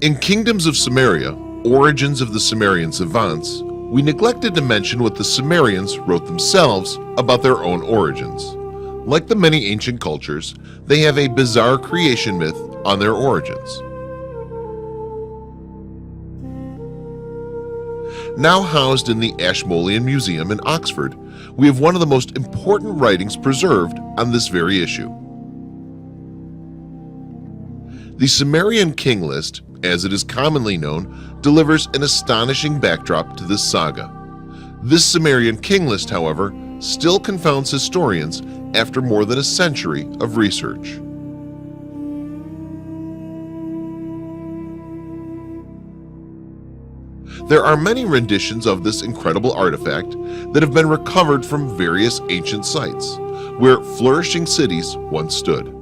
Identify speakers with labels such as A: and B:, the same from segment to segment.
A: In Kingdoms of Samaria, Origins of the Sumerian Savants, we neglected to mention what the Sumerians wrote themselves about their own origins. Like the many ancient cultures, they have a bizarre creation myth on their origins. Now housed in the Ashmolean Museum in Oxford, we have one of the most important writings preserved on this very issue. The Sumerian King List, as it is commonly known, delivers an astonishing backdrop to this saga. This Sumerian King List, however, still confounds historians after more than a century of research. There are many renditions of this incredible artifact that have been recovered from various ancient sites where flourishing cities once stood.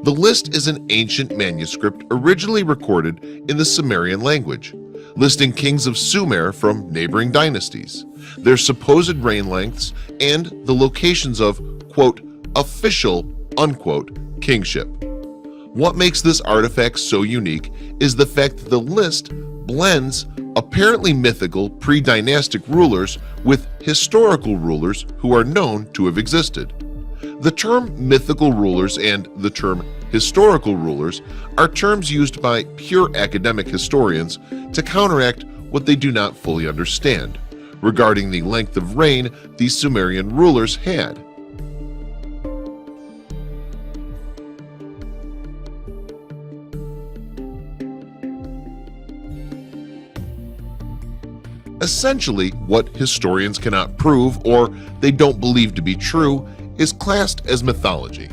A: The list is an ancient manuscript originally recorded in the Sumerian language, listing kings of Sumer from neighboring dynasties, their supposed reign lengths, and the locations of, quote, official, unquote, kingship. What makes this artifact so unique is the fact that the list blends apparently mythical pre-dynastic rulers with historical rulers who are known to have existed. The term mythical rulers and the term historical rulers are terms used by pure academic historians to counteract what they do not fully understand regarding the length of reign these Sumerian rulers had. Essentially, what historians cannot prove or they don't believe to be true is classed as mythology,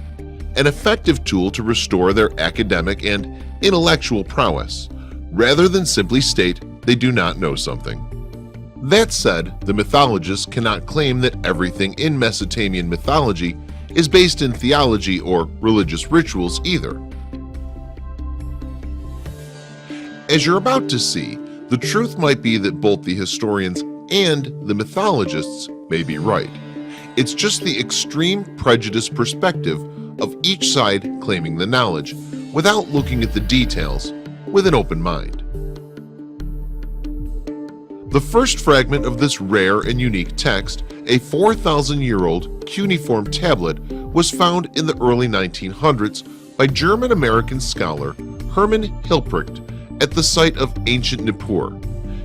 A: an effective tool to restore their academic and intellectual prowess, rather than simply state they do not know something. That said, the mythologists cannot claim that everything in Mesopotamian mythology is based in theology or religious rituals either. As you're about to see, the truth might be that both the historians and the mythologists may be right. It's just the extreme prejudiced perspective of each side claiming the knowledge without looking at the details with an open mind. The first fragment of this rare and unique text, a 4,000-year-old cuneiform tablet, was found in the early 1900s by German-American scholar Hermann Hilprecht at the site of ancient Nippur.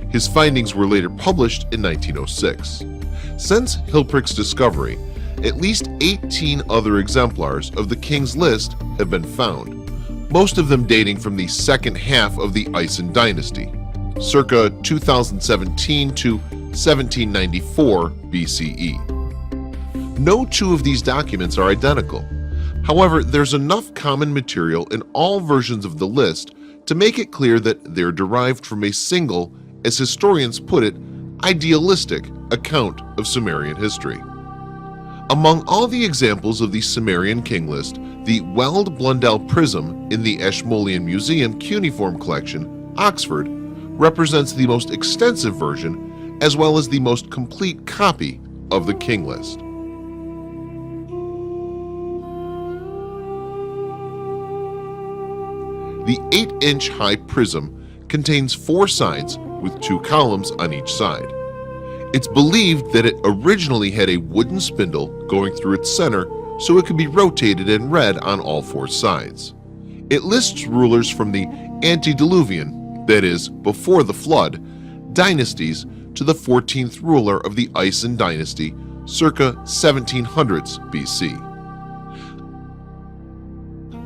A: His findings were later published in 1906. Since Hilprecht's discovery, at least 18 other exemplars of the King's List have been found, most of them dating from the second half of the Isin dynasty, circa 2017 to 1794 BCE. No two of these documents are identical. However, there's enough common material in all versions of the list to make it clear that they're derived from a single, as historians put it, idealistic account of Sumerian history. Among all the examples of the Sumerian King List, the Weld-Blundell prism in the Ashmolean Museum Cuneiform Collection, Oxford, represents the most extensive version as well as the most complete copy of the King List. The 8-inch high prism contains 4 sides with 2 columns on each side. It's believed that it originally had a wooden spindle going through its center so it could be rotated and read on all 4 sides. It lists rulers from the antediluvian, that is, before the flood, dynasties to the 14th ruler of the Isin dynasty, circa 1700s BC.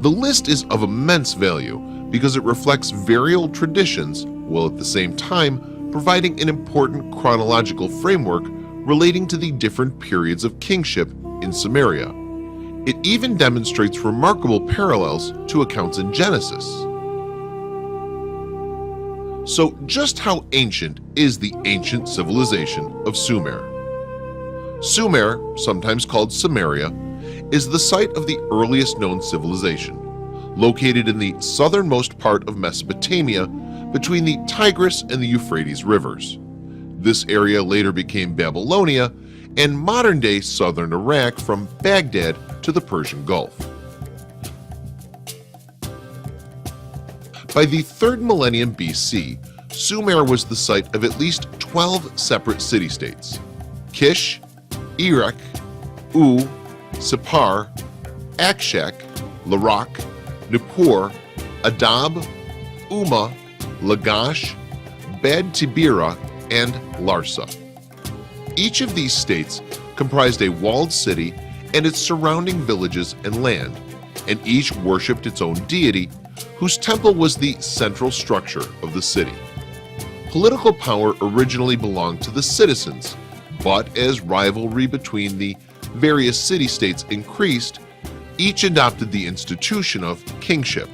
A: The list is of immense value because it reflects very old traditions while at the same time providing an important chronological framework relating to the different periods of kingship in Sumeria. It even demonstrates remarkable parallels to accounts in Genesis. So just how ancient is the ancient civilization of Sumer? Sumer, sometimes called Sumeria, is the site of the earliest known civilization, located in the southernmost part of Mesopotamia between the Tigris and the Euphrates rivers. This area later became Babylonia and modern-day southern Iraq from Baghdad to the Persian Gulf. By the 3rd millennium BC, Sumer was the site of at least 12 separate city-states: Kish, Erech, Sippar, Akshak, Larak, Nippur, Adab, Umma, Lagash, Bad Tibira, and Larsa. Each of these states comprised a walled city and its surrounding villages and land, and each worshipped its own deity, whose temple was the central structure of the city. Political power originally belonged to the citizens, but as rivalry between the various city-states increased, each adopted the institution of kingship.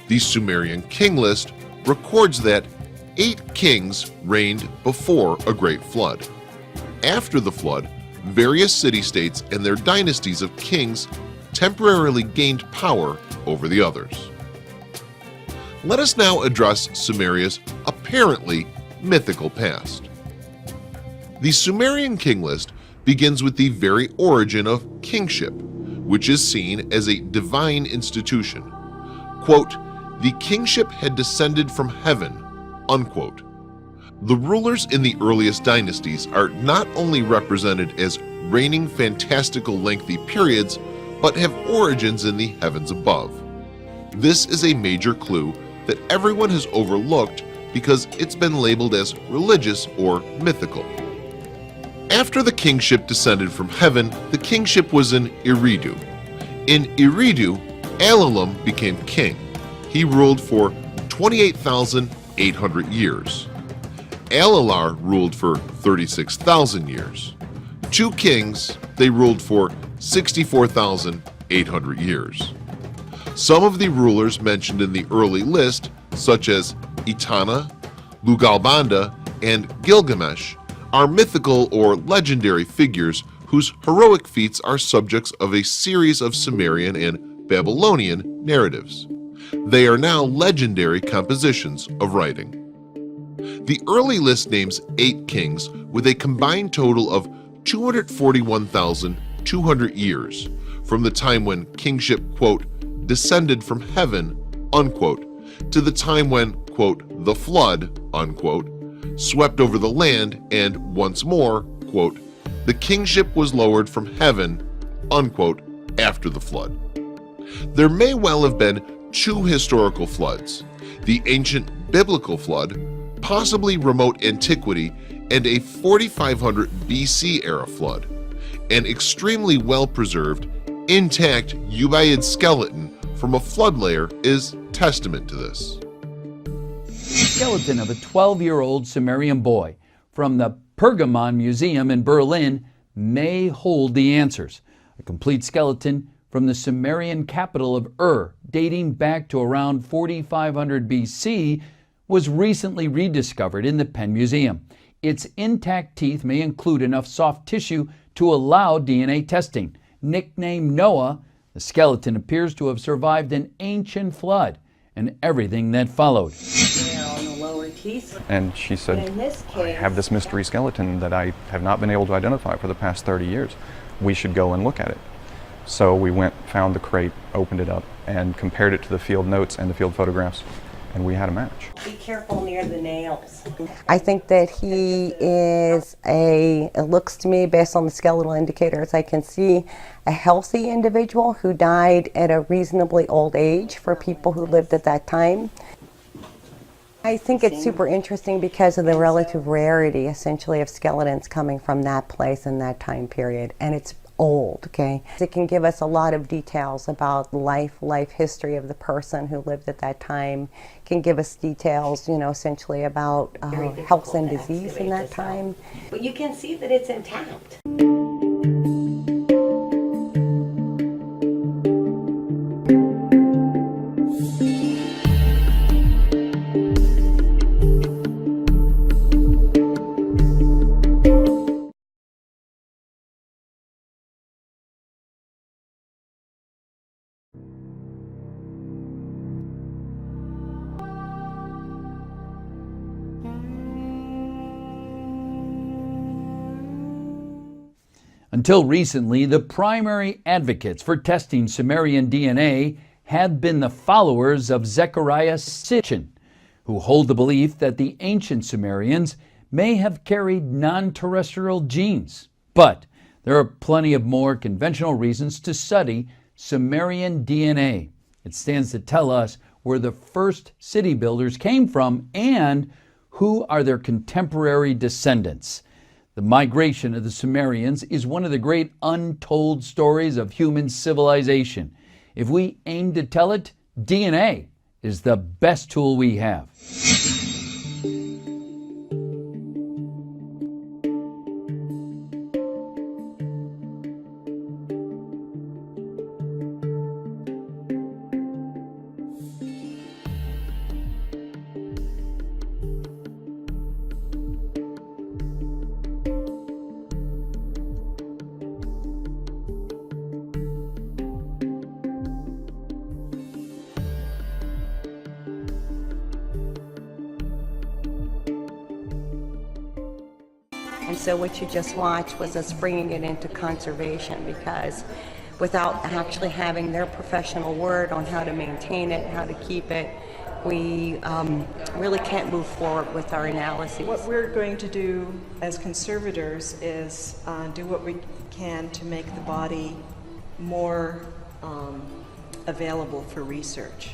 A: The Sumerian king list records that 8 kings reigned before a great flood. After the flood, various city-states and their dynasties of kings temporarily gained power over the others. Let us now address Sumeria's apparently mythical past. The Sumerian king list begins with the very origin of kingship, which is seen as a divine institution. Quote, "The kingship had descended from heaven," unquote. The rulers in the earliest dynasties are not only represented as reigning fantastical lengthy periods, but have origins in the heavens above. This is a major clue that everyone has overlooked because it's been labeled as religious or mythical. After the kingship descended from heaven, the kingship was in Eridu. In Eridu, Alalim became king. He ruled for 28,800 years. Alalar ruled for 36,000 years. 2 kings, they ruled for 64,800 years. Some of the rulers mentioned in the early list, such as Etana, Lugalbanda, and Gilgamesh, are mythical or legendary figures whose heroic feats are subjects of a series of Sumerian and Babylonian narratives. They are now legendary compositions of writing. The early list names 8 kings with a combined total of 241,200 years from the time when kingship, quote, "descended from heaven," unquote, to the time when, quote, "the flood," unquote, swept over the land and once more, quote, "the kingship was lowered from heaven," unquote, after the flood. There may well have been 2 historical floods: the ancient biblical flood, possibly remote antiquity, and a 4500 BC era flood. An extremely well-preserved, intact Ubaid skeleton from a flood layer is testament to this.
B: Skeleton of a 12-year-old Sumerian boy from the Pergamon Museum in Berlin may hold the answers. A complete skeleton from the Sumerian capital of Ur, dating back to around 4500 BC, was recently rediscovered in the Penn Museum. Its intact teeth may include enough soft tissue to allow DNA testing. Nicknamed Noah, the skeleton appears to have survived an ancient flood and everything that followed.
C: And she said, "I have this mystery skeleton that I have not been able to identify for the past 30 years. We should go and look at it." So we went, found the crate, opened it up, and compared it to the field notes and the field photographs, and we had a match.
D: Be careful near the nails.
E: I think that he is it looks to me, based on the skeletal indicators, I can see a healthy individual who died at a reasonably old age for people who lived at that time. I think it's super interesting because of the relative rarity, essentially, of skeletons coming from that place in that time period, and it's old, okay? It can give us a lot of details about life history of the person who lived at that time. It can give us details, essentially about health and disease in that time.
D: But you can see that it's intact.
B: Until recently, the primary advocates for testing Sumerian DNA had been the followers of Zecharia Sitchin, who hold the belief that the ancient Sumerians may have carried non-terrestrial genes. But there are plenty of more conventional reasons to study Sumerian DNA. It stands to tell us where the first city builders came from and who are their contemporary descendants. The migration of the Sumerians is one of the great untold stories of human civilization. If we aim to tell it, DNA is the best tool we have.
E: And so what you just watched was us bringing it into conservation, because without actually having their professional word on how to maintain it, how to keep it, we really can't move forward with our analyses.
F: What we're going to do as conservators is do what we can to make the body more available for research.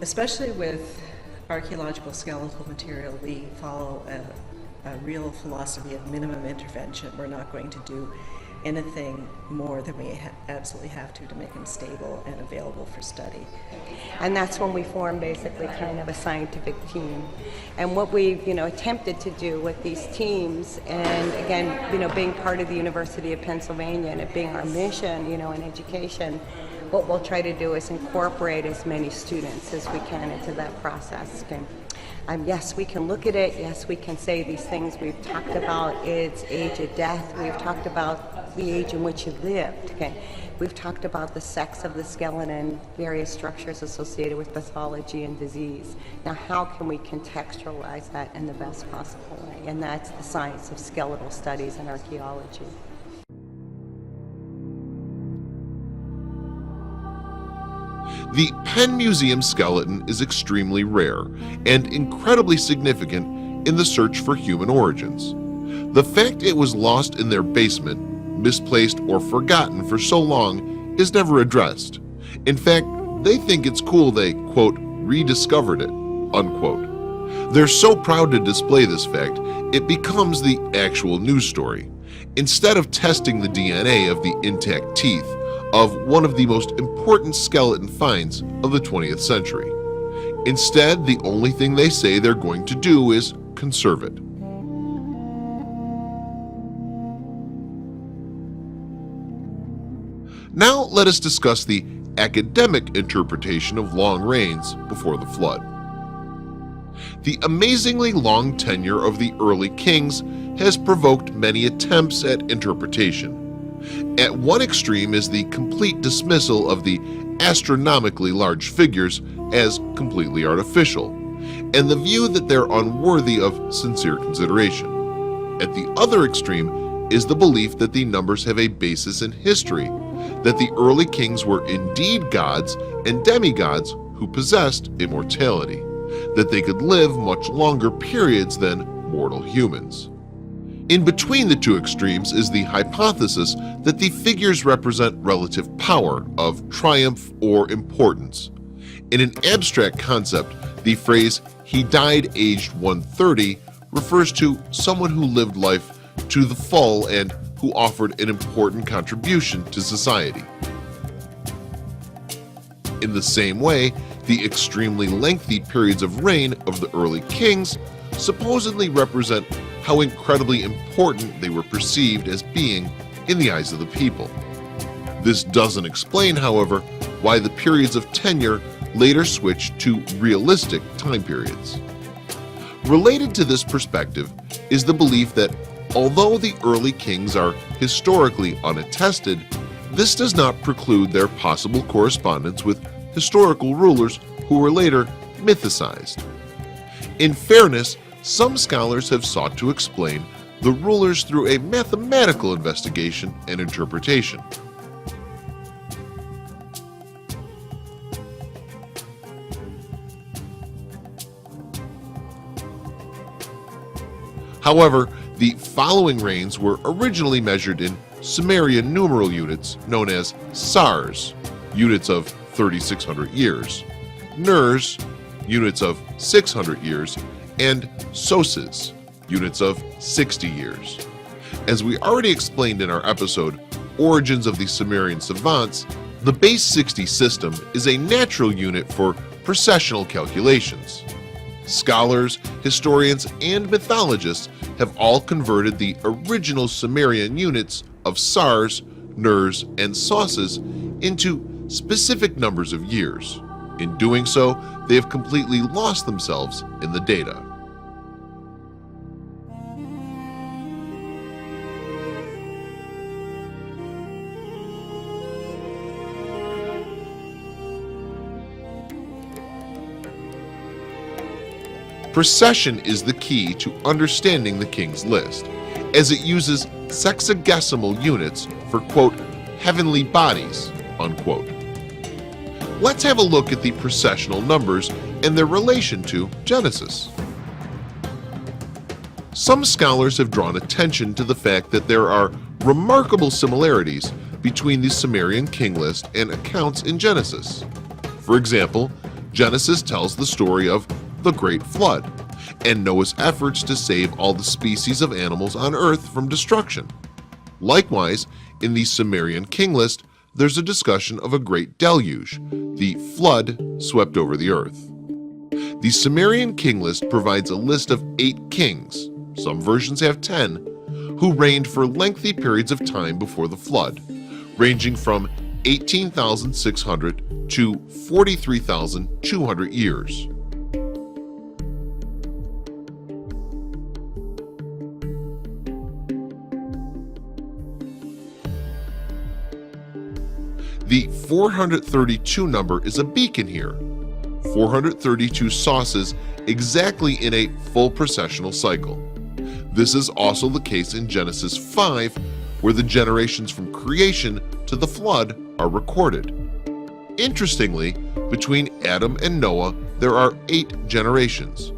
F: Especially with archaeological skeletal material, we follow a real philosophy of minimum intervention. We're not going to do anything more than we absolutely have to make them stable and available for study.
E: And that's when we form basically kind of a scientific team. And what we've attempted to do with these teams, and again being part of the University of Pennsylvania and it being our mission in education, what we'll try to do is incorporate as many students as we can into that process. Okay. Yes, we can look at it. Yes, we can say these things. We've talked about its age of death. We've talked about the age in which it lived. Okay. We've talked about the sex of the skeleton, various structures associated with pathology and disease. Now, how can we contextualize that in the best possible way? And that's the science of skeletal studies and archaeology.
A: The Penn Museum skeleton is extremely rare and incredibly significant in the search for human origins. The fact it was lost in their basement, misplaced or forgotten for so long, is never addressed. In fact, they think it's cool they, quote, rediscovered it, unquote. They're so proud to display this fact, it becomes the actual news story. Instead of testing the DNA of the intact teeth of one of the most important skeleton finds of the 20th century. Instead, the only thing they say they're going to do is conserve it. Now let us discuss the academic interpretation of long reigns before the flood. The amazingly long tenure of the early kings has provoked many attempts at interpretation. At one extreme is the complete dismissal of the astronomically large figures as completely artificial, and the view that they're unworthy of sincere consideration. At the other extreme is the belief that the numbers have a basis in history, that the early kings were indeed gods and demigods who possessed immortality, that they could live much longer periods than mortal humans. In between the two extremes is the hypothesis that the figures represent relative power of triumph or importance. In an abstract concept, the phrase, "he died aged 130, refers to someone who lived life to the full and who offered an important contribution to society. In the same way, the extremely lengthy periods of reign of the early kings supposedly represent how incredibly important they were perceived as being in the eyes of the people. This doesn't explain, however, why the periods of tenure later switched to realistic time periods. Related to this perspective is the belief that although the early kings are historically unattested, this does not preclude their possible correspondence with historical rulers who were later mythicized. In fairness, some scholars have sought to explain the rulers through a mathematical investigation and interpretation. However, the following reigns were originally measured in Sumerian numeral units known as sars, units of 3,600 years, nurs, units of 600 years, and soses, units of 60 years. As we already explained in our episode, Origins of the Sumerian Savants, the base 60 system is a natural unit for precessional calculations. Scholars, historians, and mythologists have all converted the original Sumerian units of sars, nurs, and soses into specific numbers of years. In doing so, they have completely lost themselves in the data. Precession is the key to understanding the King's List, as it uses sexagesimal units for, quote, heavenly bodies, unquote. Let's have a look at the precessional numbers and their relation to Genesis. Some scholars have drawn attention to the fact that there are remarkable similarities between the Sumerian King List and accounts in Genesis. For example, Genesis tells the story of the Great Flood and Noah's efforts to save all the species of animals on earth from destruction. Likewise, in the Sumerian King List, there's a discussion of a great deluge, the flood swept over the earth. The Sumerian King List provides a list of 8 kings, some versions have 10, who reigned for lengthy periods of time before the flood, ranging from 18,600 to 43,200 years. The 432 number is a beacon here. 432 sauces exactly in a full precessional cycle. This is also the case in Genesis 5, where the generations from creation to the flood are recorded. Interestingly, between Adam and Noah, there are 8 generations,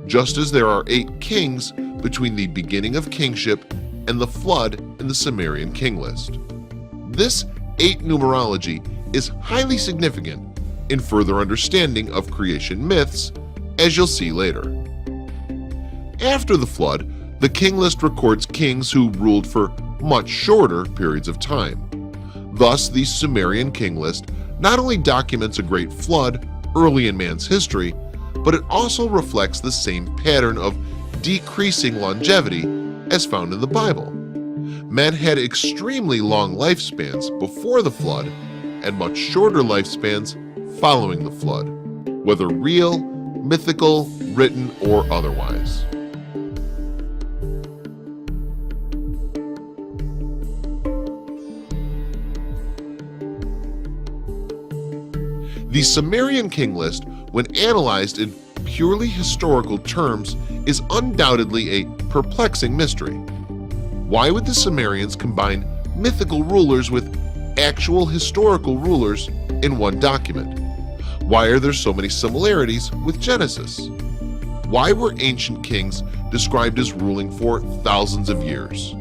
A: just as there are 8 kings between the beginning of kingship and the flood in the Sumerian King List. This 8 numerology is highly significant in further understanding of creation myths, as you'll see later. After the flood, the King List records kings who ruled for much shorter periods of time. Thus, the Sumerian King List not only documents a great flood early in man's history, but it also reflects the same pattern of decreasing longevity as found in the Bible. Men had extremely long lifespans before the flood and much shorter lifespans following the flood, whether real, mythical, written, or otherwise. The Sumerian King List, when analyzed in purely historical terms, is undoubtedly a perplexing mystery. Why would the Sumerians combine mythical rulers with actual historical rulers in one document? Why are there so many similarities with Genesis? Why were ancient kings described as ruling for thousands of years?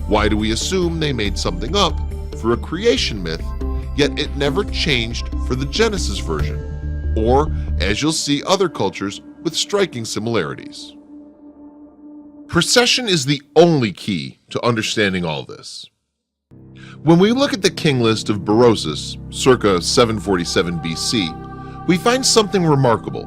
A: Why do we assume they made something up for a creation myth, yet it never changed for the Genesis version? Or, as you'll see, other cultures with striking similarities. Precession is the only key to understanding all this. When we look at the King List of Berosus, circa 747 BC, we find something remarkable.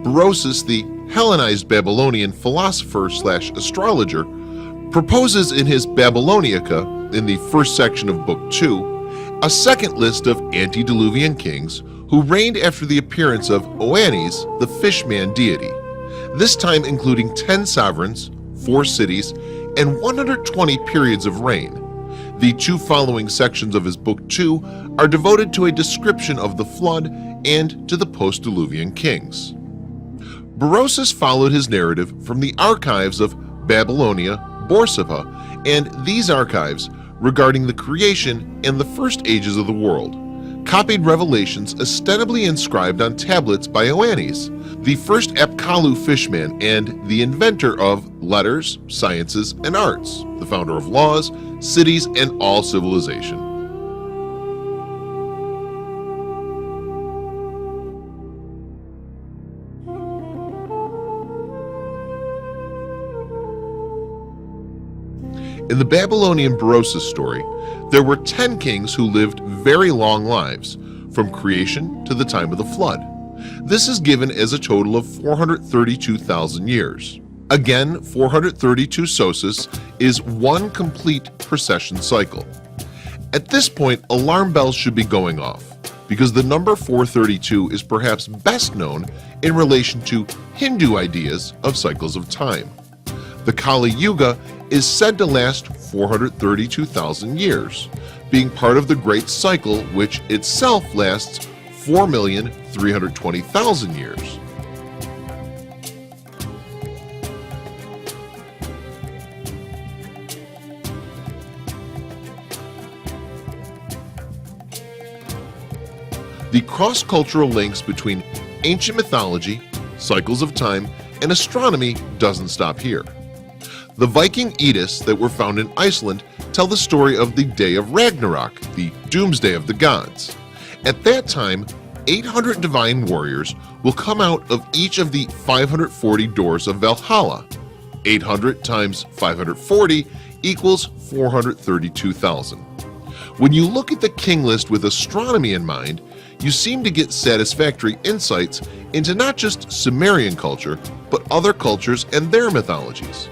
A: Berosus, the Hellenized Babylonian philosopher/astrologer, proposes in his Babylonica, in the first section of Book 2, a second list of antediluvian kings who reigned after the appearance of Oannes, the fishman deity, this time including 10 sovereigns, 4 cities, and 120 periods of reign. The two following sections of his Book 2 are devoted to a description of the flood and to the post-Diluvian kings. Berosus followed his narrative from the archives of Babylonia, Borsippa, and these archives regarding the creation and the first ages of the world copied revelations ostensibly inscribed on tablets by Ioannes, the first Apkallu fishman and the inventor of letters, sciences, and arts, the founder of laws, cities, and all civilization. In the Babylonian Berosus story, there were 10 kings who lived very long lives, from creation to the time of the flood. This is given as a total of 432,000 years. Again, 432 sosis is one complete precession cycle. At this point, alarm bells should be going off, because the number 432 is perhaps best known in relation to Hindu ideas of cycles of time. The Kali Yuga is said to last 432,000 years, being part of the Great Cycle, which itself lasts 4,320,000 years. The cross-cultural links between ancient mythology, cycles of time, and astronomy doesn't stop here. The Viking Eddas that were found in Iceland tell the story of the Day of Ragnarok, the doomsday of the gods. At that time, 800 divine warriors will come out of each of the 540 doors of Valhalla. 800 times 540 equals 432,000. When you look at the king list with astronomy in mind, you seem to get satisfactory insights into not just Sumerian culture, but other cultures and their mythologies.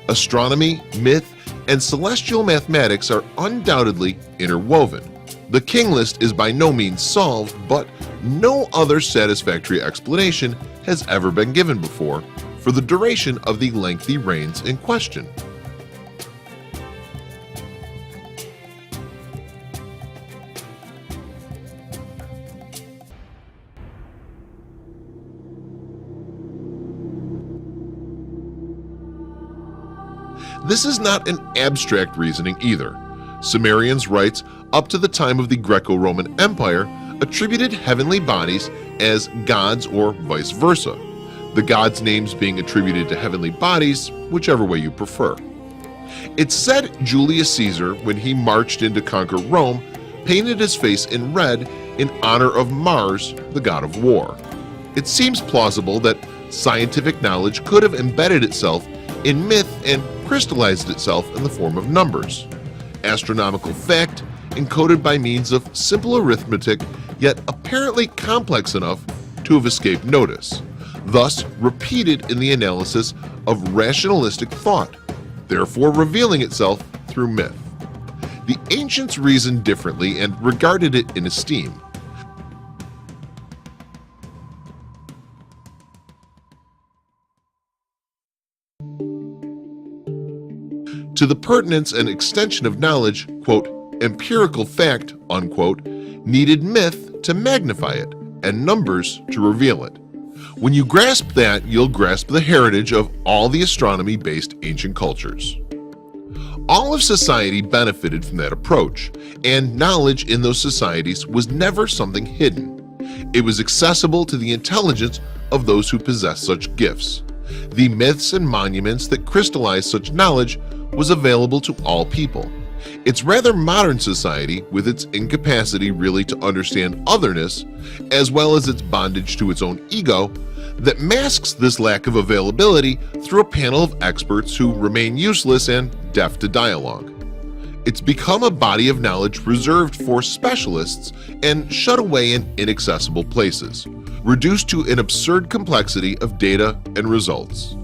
A: Astronomy, myth, and celestial mathematics are undoubtedly interwoven. The king list is by no means solved, but no other satisfactory explanation has ever been given before for the duration of the lengthy reigns in question. This is not an abstract reasoning either. Sumerians writes up to the time of the Greco-Roman Empire attributed heavenly bodies as gods or vice versa, the gods' names being attributed to heavenly bodies, whichever way you prefer. It's said Julius Caesar, when he marched in to conquer Rome, painted his face in red in honor of Mars, the god of war. It seems plausible that scientific knowledge could have embedded itself in myth and crystallized itself in the form of numbers. Astronomical fact encoded by means of simple arithmetic, yet apparently complex enough to have escaped notice, thus repeated in the analysis of rationalistic thought, therefore revealing itself through myth. The ancients reasoned differently and regarded it in esteem. To the pertinence and extension of knowledge, quote, empirical fact, unquote, needed myth to magnify it and numbers to reveal it. When you grasp that, you'll grasp the heritage of all the astronomy-based ancient cultures. All of society benefited from that approach, and knowledge in those societies was never something hidden. It was accessible to the intelligence of those who possessed such gifts. The myths and monuments that crystallized such knowledge was available to all people. It's rather modern society, with its incapacity really to understand otherness, as well as its bondage to its own ego, that masks this lack of availability through a panel of experts who remain useless and deaf to dialogue. It's become a body of knowledge reserved for specialists and shut away in inaccessible places, reduced to an absurd complexity of data and results.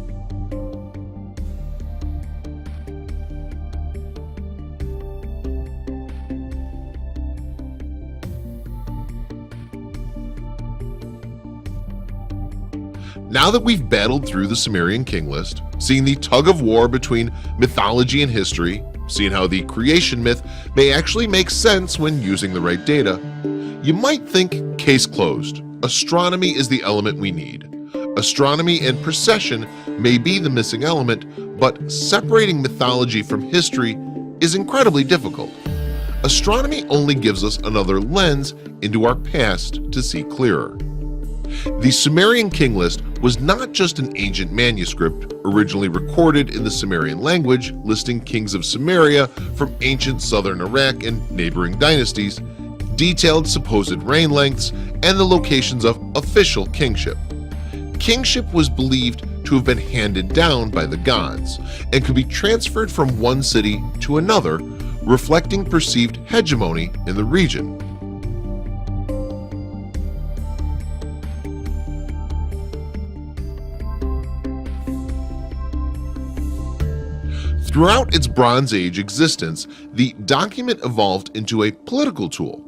A: Now that we've battled through the Sumerian king list, seen the tug of war between mythology and history, seeing how the creation myth may actually make sense when using the right data. You might think case closed. Astronomy is the element we need. Astronomy and precession may be the missing element, but separating mythology from history is incredibly difficult. Astronomy only gives us another lens into our past to see clearer. The Sumerian king list was not just an ancient manuscript originally recorded in the Sumerian language listing kings of Sumeria from ancient southern Iraq and neighboring dynasties, detailed supposed reign lengths, and the locations of official kingship. Kingship was believed to have been handed down by the gods and could be transferred from one city to another, reflecting perceived hegemony in the region. Throughout its Bronze Age existence, the document evolved into a political tool.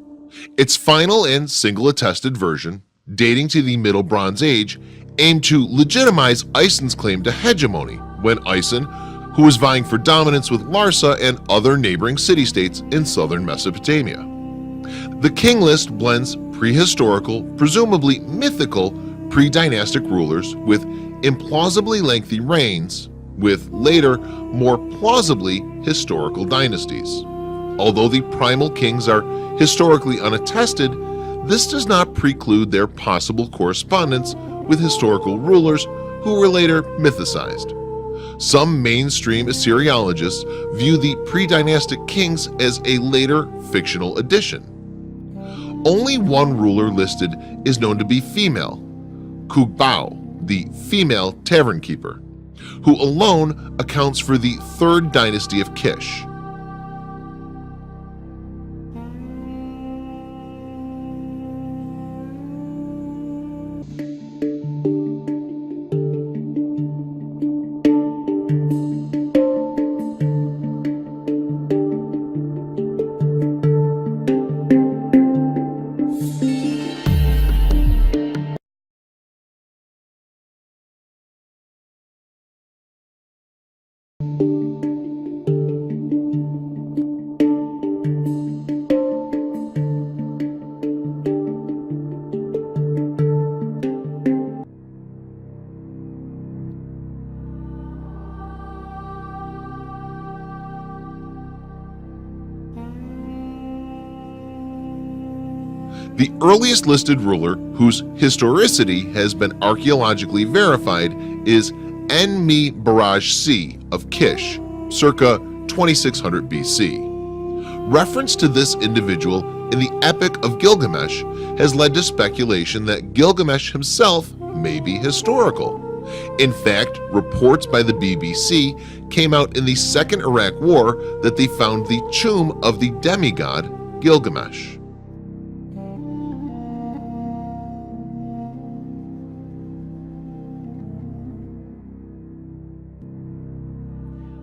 A: Its final and single-attested version, dating to the Middle Bronze Age, aimed to legitimize Ison's claim to hegemony when Ison, who was vying for dominance with Larsa and other neighboring city-states in southern Mesopotamia. The king list blends prehistorical, presumably mythical, pre-dynastic rulers with implausibly lengthy reigns, with later, more plausibly historical dynasties. Although the primal kings are historically unattested, this does not preclude their possible correspondence with historical rulers who were later mythicized. Some mainstream Assyriologists view the pre-dynastic kings as a later fictional addition. Only one ruler listed is known to be female, Kugbao, the female tavern keeper, who alone accounts for the third dynasty of Kish. The earliest listed ruler whose historicity has been archaeologically verified is Enmi-Baraj-C of Kish, circa 2600 BC. Reference to this individual in the Epic of Gilgamesh has led to speculation that Gilgamesh himself may be historical. In fact, reports by the BBC came out in the Second Iraq War that they found the tomb of the demigod Gilgamesh.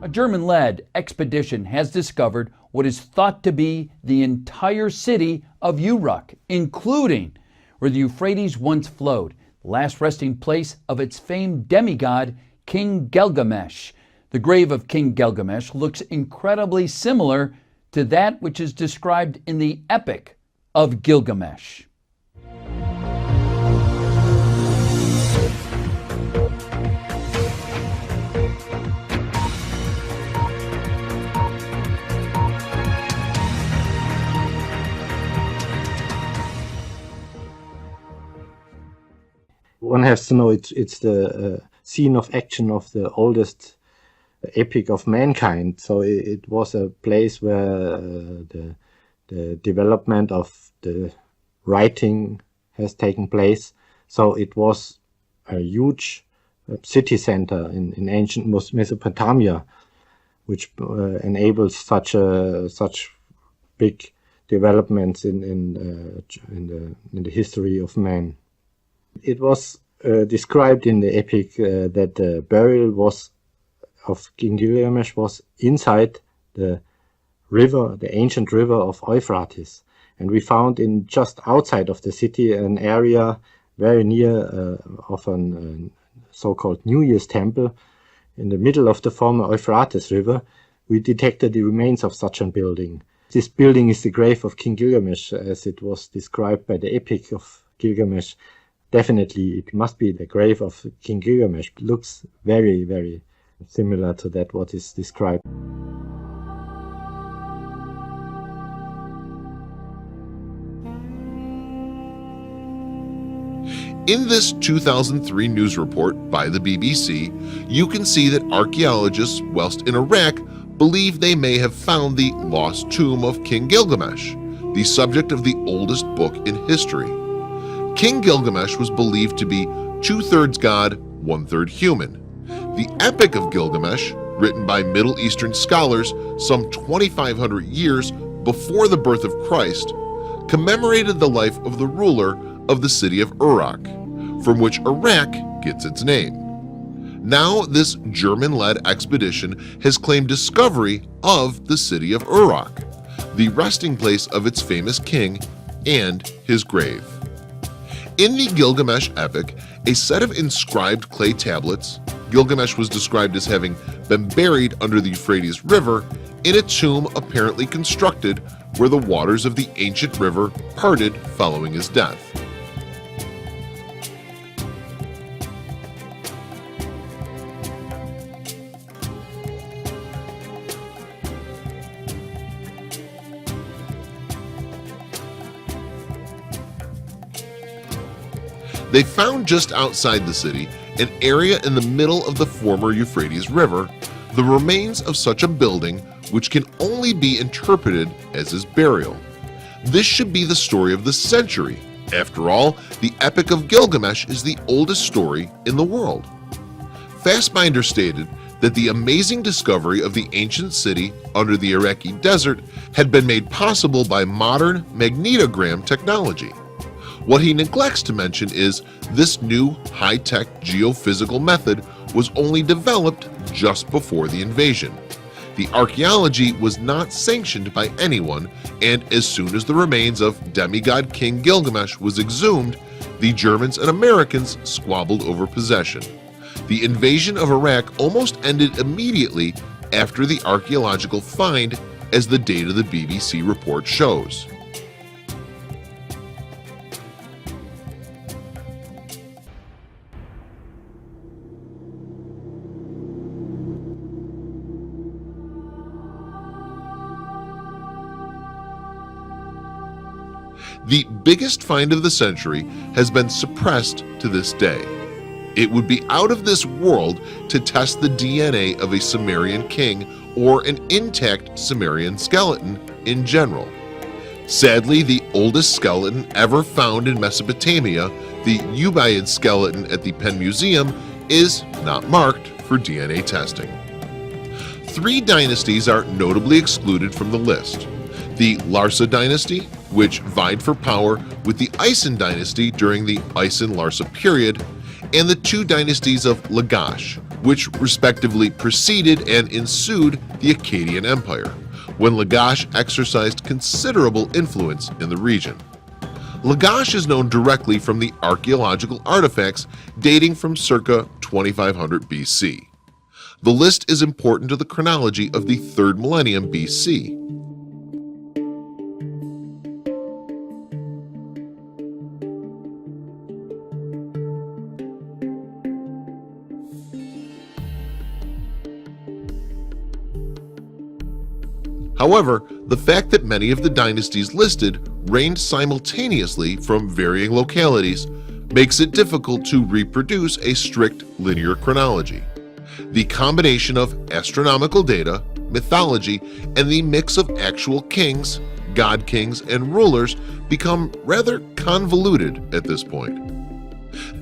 B: A German-led expedition has discovered what is thought to be the entire city of Uruk, including where the Euphrates once flowed, the last resting place of its famed demigod, King Gilgamesh. The grave of King Gilgamesh looks incredibly similar to that which is described in the Epic of Gilgamesh.
G: One has to know it's the scene of action of the oldest epic of mankind. So it was a place where the development of the writing has taken place. So it was a huge city center in ancient Mesopotamia, which enables such big developments in the history of man. It was described in the epic that the burial of King Gilgamesh was inside the river, the ancient river of Euphrates. And we found in just outside of the city an area very near of a so-called New Year's temple in the middle of the former Euphrates River, we detected the remains of such a building. This building is the grave of King Gilgamesh, as it was described by the Epic of Gilgamesh. Definitely, it must be the grave of King Gilgamesh. It looks very, very similar to that what is described.
A: In this 2003 news report by the BBC, you can see that archaeologists, whilst in Iraq, believe they may have found the lost tomb of King Gilgamesh, the subject of the oldest book in history. King Gilgamesh was believed to be 2/3 god, 1/3 human. The Epic of Gilgamesh, written by Middle Eastern scholars some 2,500 years before the birth of Christ, commemorated the life of the ruler of the city of Uruk, from which Iraq gets its name. Now this German-led expedition has claimed discovery of the city of Uruk, the resting place of its famous king and his grave. In the Gilgamesh epic, a set of inscribed clay tablets, Gilgamesh was described as having been buried under the Euphrates River in a tomb apparently constructed where the waters of the ancient river parted following his death. They found just outside the city, an area in the middle of the former Euphrates River, the remains of such a building which can only be interpreted as his burial. This should be the story of the century. After all, the Epic of Gilgamesh is the oldest story in the world. Fastbinder stated that the amazing discovery of the ancient city under the Iraqi desert had been made possible by modern magnetogram technology. What he neglects to mention is this new high-tech geophysical method was only developed just before the invasion. The archaeology was not sanctioned by anyone, and as soon as the remains of demigod King Gilgamesh was exhumed, the Germans and Americans squabbled over possession. The invasion of Iraq almost ended immediately after the archaeological find, as the date of the BBC report shows. The biggest find of the century has been suppressed to this day. It would be out of this world to test the DNA of a Sumerian king or an intact Sumerian skeleton in general. Sadly, the oldest skeleton ever found in Mesopotamia, the Ubaid skeleton at the Penn Museum, is not marked for DNA testing. 3 dynasties are notably excluded from the list. The Larsa dynasty, which vied for power with the Isin dynasty during the Isin-Larsa period, and the 2 dynasties of Lagash, which respectively preceded and ensued the Akkadian Empire, when Lagash exercised considerable influence in the region. Lagash is known directly from the archaeological artifacts dating from circa 2500 BC. The list is important to the chronology of the 3rd millennium BC. However, the fact that many of the dynasties listed reigned simultaneously from varying localities makes it difficult to reproduce a strict linear chronology. The combination of astronomical data, mythology, and the mix of actual kings, god kings, and rulers become rather convoluted at this point.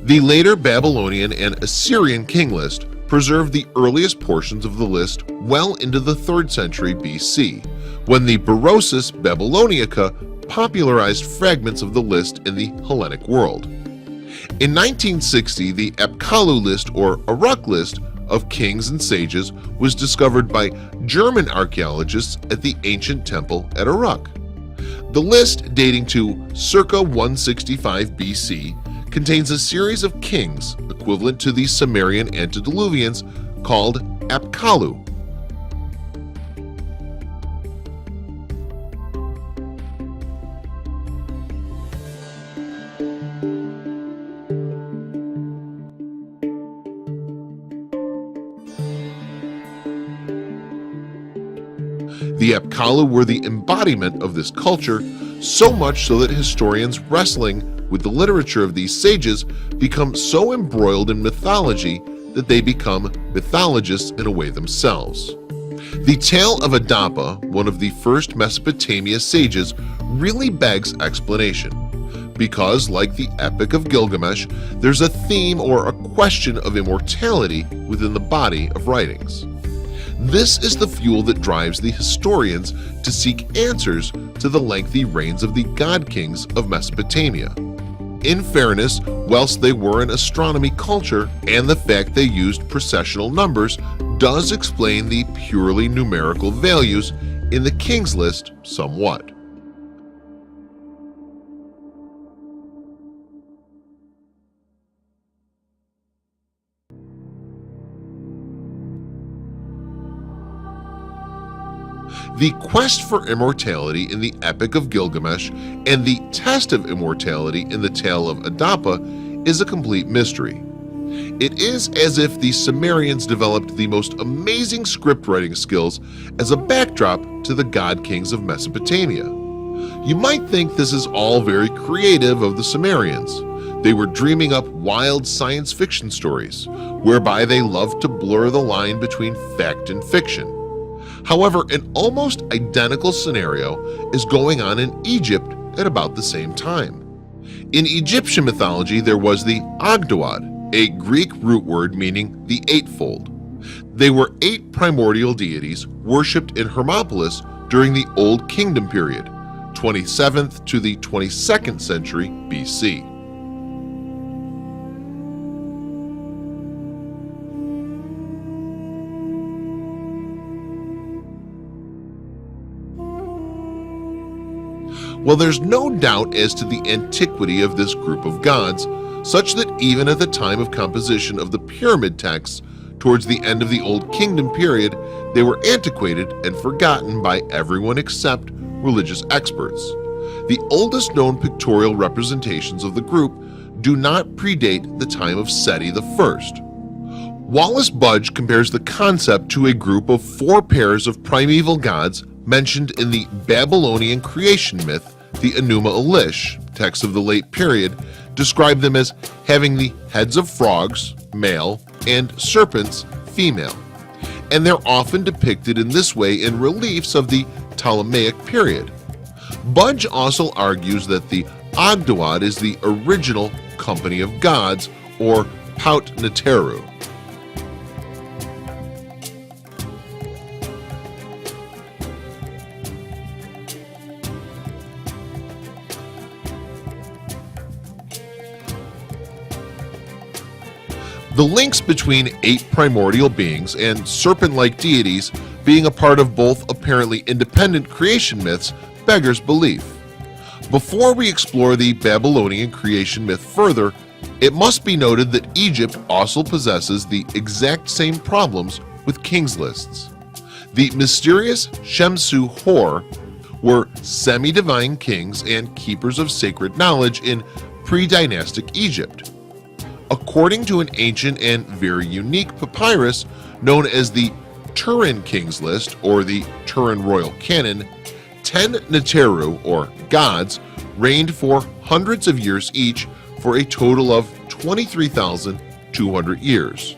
A: The later Babylonian and Assyrian king list preserved the earliest portions of the list well into the 3rd century BC, when the Berosus Babylonica popularized fragments of the list in the Hellenic world. In 1960, the Apkallu list or Uruk list of kings and sages was discovered by German archaeologists at the ancient temple at Uruk. The list, dating to circa 165 BC, contains a series of kings equivalent to the Sumerian antediluvians called Apkallu. The Apkallu were the embodiment of this culture, so much so that historians wrestling with the literature of these sages become so embroiled in mythology that they become mythologists in a way themselves. The tale of Adapa, one of the first Mesopotamia sages, really begs explanation, because like the Epic of Gilgamesh, there's a theme or a question of immortality within the body of writings. This is the fuel that drives the historians to seek answers to the lengthy reigns of the god kings of Mesopotamia. In fairness, whilst they were an astronomy culture, and the fact they used precessional numbers does explain the purely numerical values in the King's List somewhat. The quest for immortality in the Epic of Gilgamesh and the test of immortality in the tale of Adapa is a complete mystery. It is as if the Sumerians developed the most amazing script writing skills as a backdrop to the god kings of Mesopotamia. You might think this is all very creative of the Sumerians. They were dreaming up wild science fiction stories, whereby they loved to blur the line between fact and fiction. However, an almost identical scenario is going on in Egypt at about the same time. In Egyptian mythology, there was the Ogdoad, a Greek root word meaning the eightfold. They were 8 primordial deities worshipped in Hermopolis during the Old Kingdom period, 27th to the 22nd century BC. Well, there's no doubt as to the antiquity of this group of gods, such that even at the time of composition of the pyramid texts, towards the end of the Old Kingdom period, they were antiquated and forgotten by everyone except religious experts. The oldest known pictorial representations of the group do not predate the time of Seti I. Wallace Budge compares the concept to a group of 4 pairs of primeval gods mentioned in the Babylonian creation myth, the Enuma Elish, text of the late period, describe them as having the heads of frogs, male, and serpents, female, and they're often depicted in this way in reliefs of the Ptolemaic period. Budge also argues that the Ogdoad is the original company of gods, or Paut Neteru. The links between 8 primordial beings and serpent-like deities being a part of both apparently independent creation myths beggars belief. Before we explore the Babylonian creation myth further, it must be noted that Egypt also possesses the exact same problems with kings lists. The mysterious Shemsu Hor were semi-divine kings and keepers of sacred knowledge in pre-dynastic Egypt. According to an ancient and very unique papyrus known as the Turin Kings List, or the Turin Royal Canon, 10 Neteru, or gods, reigned for hundreds of years each for a total of 23,200 years.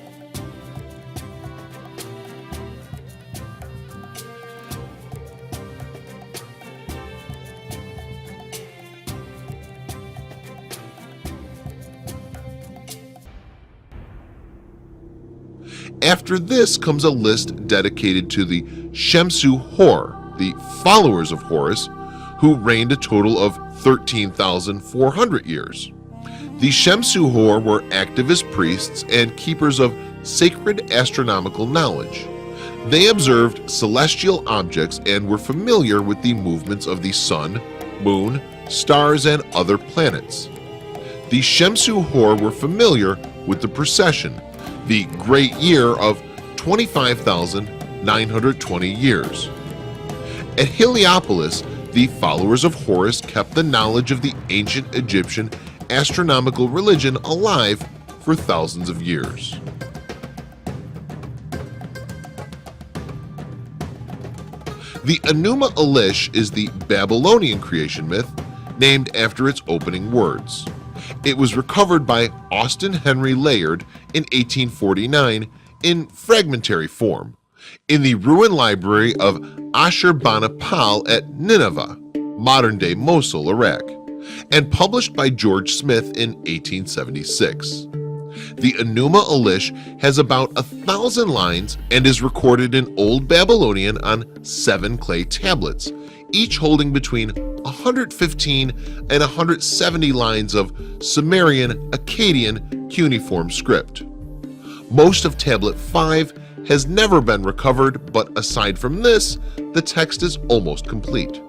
A: After this comes a list dedicated to the Shemsu Hor, the followers of Horus, who reigned a total of 13,400 years. The Shemsu Hor were activist priests and keepers of sacred astronomical knowledge. They observed celestial objects and were familiar with the movements of the sun, moon, stars, and other planets. The Shemsu Hor were familiar with the precession, the great year of 25,920 years. At Heliopolis, the followers of Horus kept the knowledge of the ancient Egyptian astronomical religion alive for thousands of years. The Enuma Elish is the Babylonian creation myth named after its opening words. It was recovered by Austin Henry Layard in 1849 in fragmentary form in the ruin library of Ashurbanipal at Nineveh, modern-day Mosul, Iraq, and published by George Smith in 1876. The Enuma Elish has about 1,000 lines and is recorded in Old Babylonian on 7 clay tablets, each holding between 115 and 170 lines of Sumerian Akkadian cuneiform script. Most of Tablet 5 has never been recovered, but aside from this, the text is almost complete.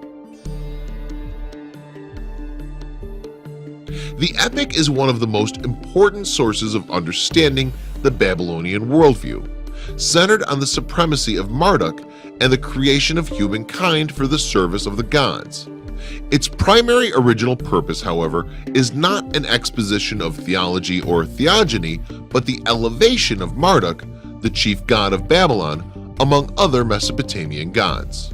A: The epic is one of the most important sources of understanding the Babylonian worldview, centered on the supremacy of Marduk and the creation of humankind for the service of the gods. Its primary original purpose, however, is not an exposition of theology or theogony, but the elevation of Marduk, the chief god of Babylon, among other Mesopotamian gods.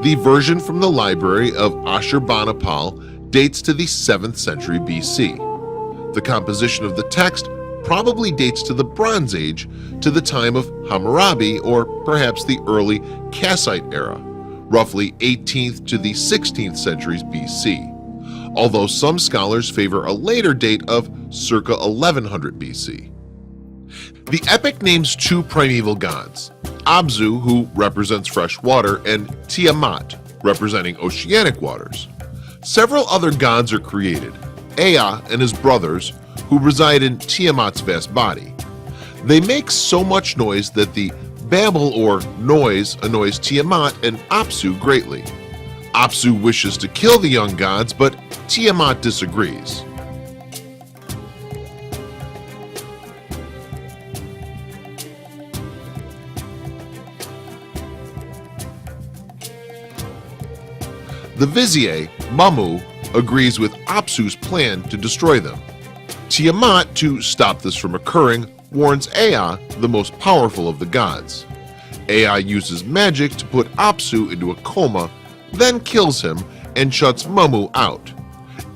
A: The version from the library of Ashurbanipal dates to the 7th century BC. The composition of the text probably dates to the Bronze Age, to the time of Hammurabi, or perhaps the early Kassite era, roughly 18th to the 16th centuries BC, although some scholars favor a later date of circa 1100 BC. The epic names 2 primeval gods, Abzu, who represents fresh water, and Tiamat, representing oceanic waters. Several other gods are created, Ea and his brothers, who reside in Tiamat's vast body. They make so much noise that the babble or noise annoys Tiamat and Apsu greatly. Apsu wishes to kill the young gods, but Tiamat disagrees. The vizier, Mamu, agrees with Apsu's plan to destroy them. Tiamat, to stop this from occurring, warns Ea, the most powerful of the gods. Ea uses magic to put Apsu into a coma, then kills him and shuts Mamu out.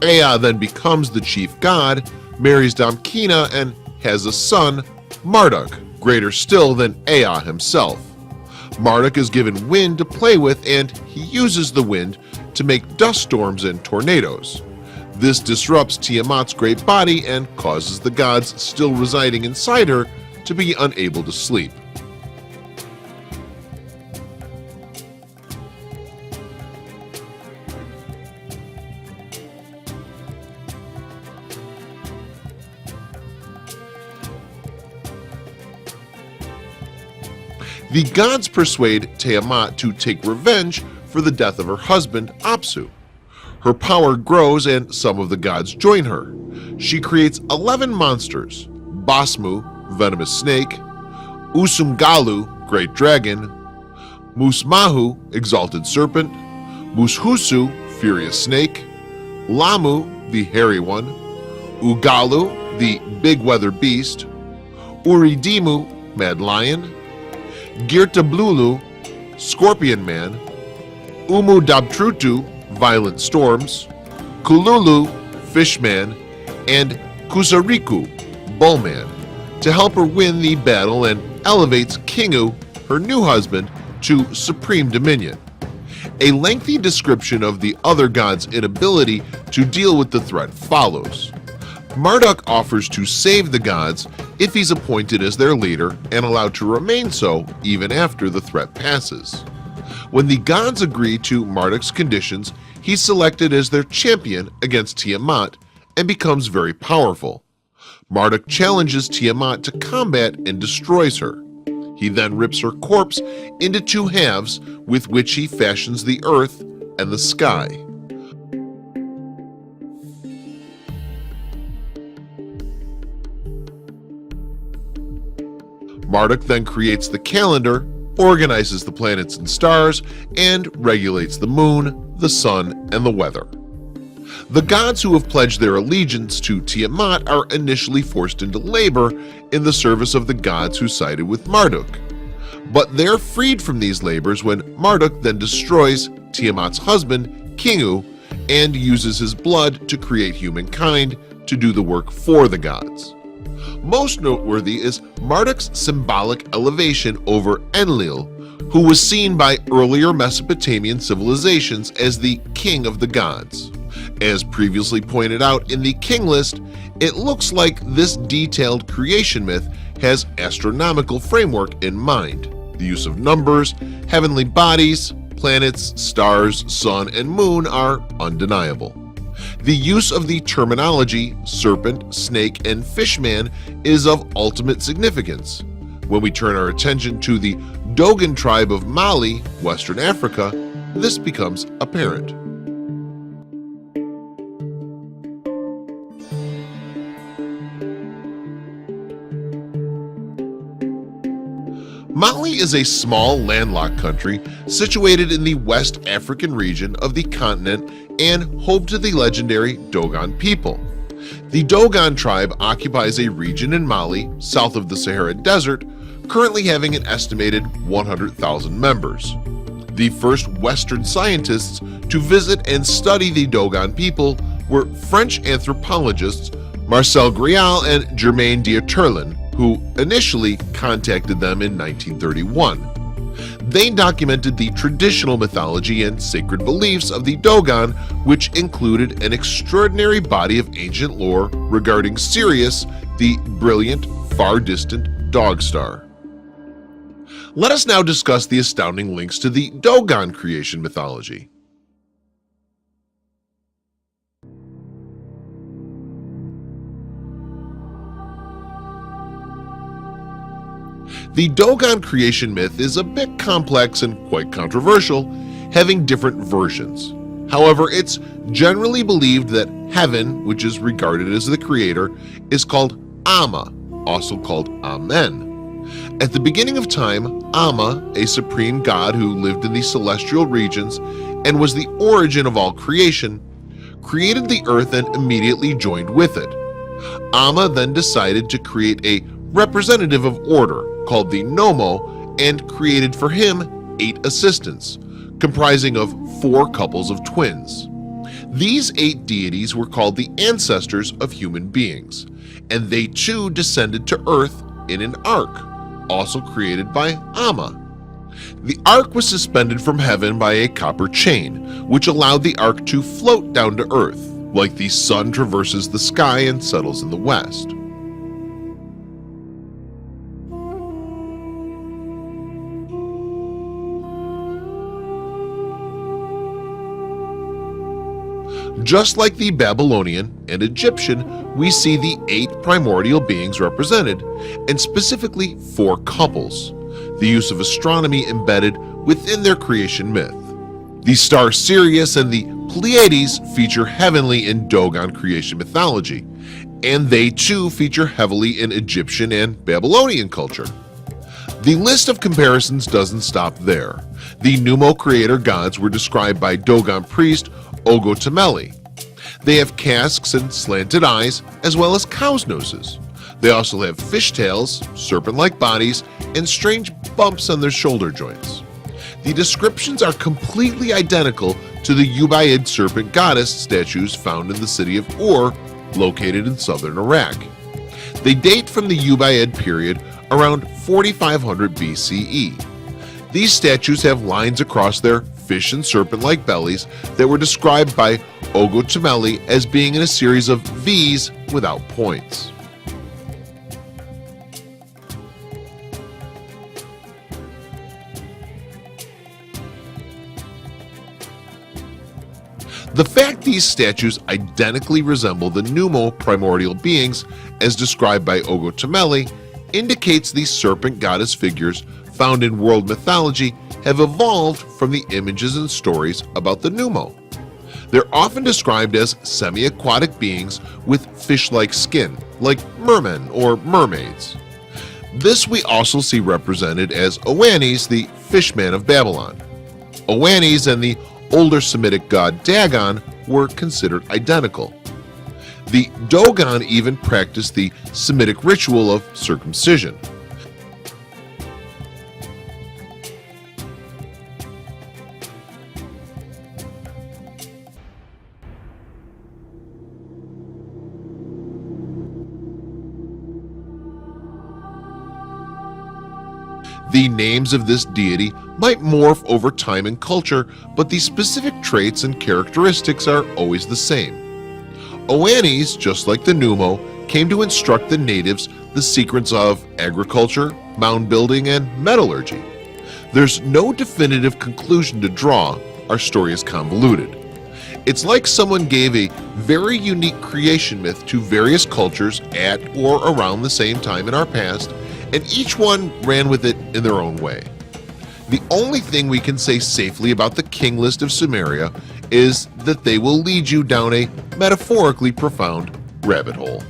A: Ea then becomes the chief god, marries Damkina, and has a son, Marduk, greater still than Ea himself. Marduk is given wind to play with, and he uses the wind to make dust storms and tornadoes. This disrupts Tiamat's great body and causes the gods still residing inside her to be unable to sleep. The gods persuade Tiamat to take revenge for the death of her husband, Apsu. Her power grows and some of the gods join her. She creates 11 monsters: Basmu, venomous snake; Usumgalu, great dragon; Musmahu, exalted serpent; Mushusu, furious snake; Lamu, the hairy one; Ugalu, the big weather beast; Uridimu, mad lion; Girtablulu, scorpion man; Umudabtrutu, violent storms; Kululu, fishman; and Kusariku, bullman, to help her win the battle and elevates Kingu, her new husband, to supreme dominion. A lengthy description of the other gods' inability to deal with the threat follows. Marduk offers to save the gods if he's appointed as their leader and allowed to remain so even after the threat passes. When the gods agree to Marduk's conditions, he's selected as their champion against Tiamat and becomes very powerful. Marduk challenges Tiamat to combat and destroys her. He then rips her corpse into two halves with which he fashions the earth and the sky. Marduk then creates the calendar, organizes the planets and stars, and regulates the moon, the sun, and the weather. The gods who have pledged their allegiance to Tiamat are initially forced into labor in the service of the gods who sided with Marduk. But they're freed from these labors when Marduk then destroys Tiamat's husband, Kingu, and uses his blood to create humankind to do the work for the gods. Most noteworthy is Marduk's symbolic elevation over Enlil, who was seen by earlier Mesopotamian civilizations as the king of the gods. As previously pointed out in the king list, it looks like this detailed creation myth has astronomical framework in mind. The use of numbers, heavenly bodies, planets, stars, sun, and moon are undeniable. The use of the terminology serpent, snake, and fishman is of ultimate significance. When we turn our attention to the Dogon tribe of Mali, Western Africa, this becomes apparent. Mali is a small landlocked country situated in the West African region of the continent and home to the legendary Dogon people. The Dogon tribe occupies a region in Mali, south of the Sahara Desert, currently having an estimated 100,000 members. The first Western scientists to visit and study the Dogon people were French anthropologists Marcel Grial and Germain Dieterlen, who initially contacted them in 1931. They documented the traditional mythology and sacred beliefs of the Dogon, which included an extraordinary body of ancient lore regarding Sirius, the brilliant, far-distant dog star. Let us now discuss the astounding links to the Dogon creation mythology. The Dogon creation myth is a bit complex and quite controversial, having different versions. However, it's generally believed that heaven, which is regarded as the creator, is called Amma, also called Amen. At the beginning of time, Amma, a supreme god who lived in the celestial regions and was the origin of all creation, created the earth and immediately joined with it. Amma then decided to create a representative of order called the Nomo and created for him 8 assistants, comprising of 4 couples of twins. These 8 deities were called the ancestors of human beings, and they too descended to earth in an ark, also created by Amma. The ark was suspended from heaven by a copper chain, which allowed the ark to float down to earth, like the sun traverses the sky and settles in the west. Just like the Babylonian and Egyptian, we see the 8 primordial beings represented, and specifically 4 couples, the use of astronomy embedded within their creation myth. The star Sirius and the Pleiades feature heavily in Dogon creation mythology, and they too feature heavily in Egyptian and Babylonian culture. The list of comparisons doesn't stop there. The Numo creator gods were described by Dogon priest Ogo Temeli. They have casques and slanted eyes, as well as cow's noses. They also have fishtails, serpent-like bodies, and strange bumps on their shoulder joints. The descriptions are completely identical to the Ubaid serpent goddess statues found in the city of Ur, located in southern Iraq. They date from the Ubaid period around 4500 BCE. These statues have lines across their fish and serpent-like bellies that were described by Ogo Tomeli as being in a series of V's without points. The fact these statues identically resemble the Numo primordial beings as described by Ogo Tomeli indicates these serpent goddess figures found in world mythology have evolved from the images and stories about the Numo. They're often described as semi-aquatic beings with fish-like skin, like mermen or mermaids. This we also see represented as Oannes, the fishman of Babylon. Oannes and the older Semitic god Dagon were considered identical. The Dogon even practiced the Semitic ritual of circumcision. The names of this deity might morph over time and culture, but the specific traits and characteristics are always the same. Oannes, just like the Numo, came to instruct the natives the secrets of agriculture, mound building, and metallurgy. There's no definitive conclusion to draw. Our story is convoluted. It's like someone gave a very unique creation myth to various cultures at or around the same time in our past, and each one ran with it in their own way. The only thing we can say safely about the king list of Sumeria is that they will lead you down a metaphorically profound rabbit hole.